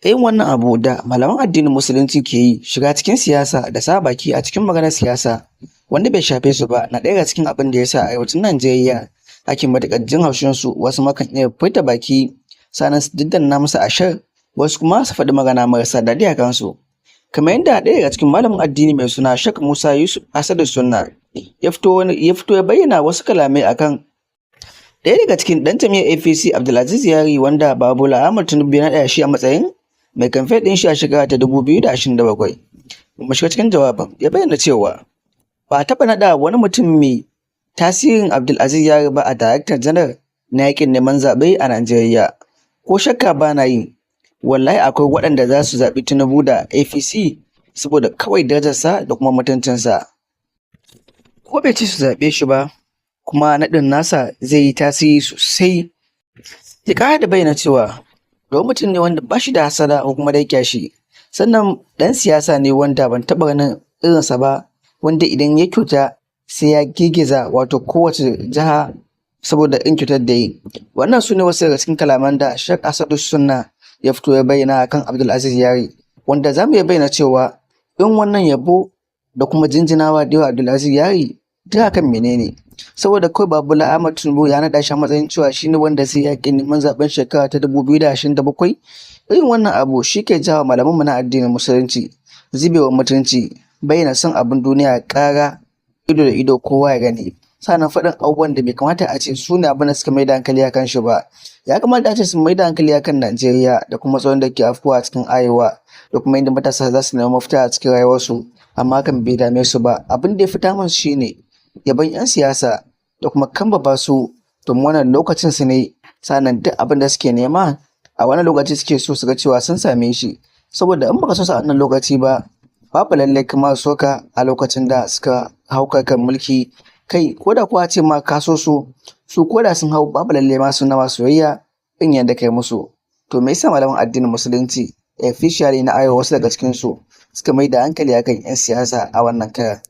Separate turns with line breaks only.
Yin wannan abu da malaman addinin musulunci ke yi, shiga cikin siyasa da sa baki a cikin maganar siyasa wanda bai shafe su ba, na ɗaya daga cikin abin da ya sa a arewacin Najeriya ake matuƙar jin haushin su. Wasu ma kan iya furta baki sannan su daddana musu ashar, wasu kuma su faɗi magana marasa daɗi a kansu. Kamar yadda ɗaya daga cikin malamin addini mai suna Sheikh Musa Yusuf Asadu Sunna ya fito ya bayyana wasu kalamai akan ɗaya daga cikin ɗan jam'iyyar APC Abdulaziz Yari, wanda Bola Ahmed Tinubu ya naɗa shi a matsayin mai kamfe ɗin shi a shekara ta 2027. Mu shiga cikin jawabin, ya bayyana cewa ba a taɓa naɗa wani mutum mai tasirin Abdulaziz Yari ba a Darakta Janar na yaƙin neman zaɓe a Najeriya. Ko shakka ba na yi, wallahi akwai waɗanda za su zaɓi Tinubu da APC saboda kawai darajarsa da kuma mutuncinsa. Ko bai ci su zaɓe shi ba, kuma naɗin nasa zai yi tasiri sosai. Ya ƙara da bayyana cewa domin mutum ne wanda ba shi da hassada ko kuma dai kyashi, sannan ɗan siyasa ne wanda ban taɓa ganin irinsa ba, wanda idan ya kyauta sai ya girgiza wato kowace jiha saboda in kyautar da yi. Wannan su ne wasu daga cikin kalaman da Sheikh Asadu Sunna ya fito ya bayyana kan Abdulaziz Yari, wanda za mu iya bayyana cewa in wannan yabo da kuma jinjinawa da yawa Abdulaziz Yari duk akan menene? Saboda kawai Bola Ahmed Tinubu ya naɗa shi a matsayin cewa shi ne wanda zai yaƙi neman zaɓen shekara ta 2027. Irin wannan abu shi ke jawo malamanmu na addinin musulunci zubewar mutunci, bayyana son abin duniya ƙara ido da ido kowa ya gani, sannan faɗin abubuwan da bai kamata a ce su ne abin da suka mai da hankali a kan shi ba. Ya kamata a ce sun mai da hankali a kan Najeriya da kuma tsaron da ke afkuwa a cikin arewa da kuma yadda matasa za su nemi mafita a cikin rayuwarsu, amma hakan bai dame su ba. Abin da ya fi damun shi ne yabon 'yan siyasa da kuma kambaba su domin wannan lokacin su ne, sannan duk abin da suke nema a wannan lokaci suke so su ga cewa sun same shi. Saboda in baka so su a wannan lokaci ba, babu lallai kuma su so ka a lokacin da suka hau kan mulki. Kai ko da kuwa ce ma ka so su ko da sun hau, babu lallai ma sun nama soyayya in yadda kai musu. To me yasa malaman addinin musulunci especially na arewa wasu daga cikin su suka mai da hankali akan 'yan siyasa a wannan karan?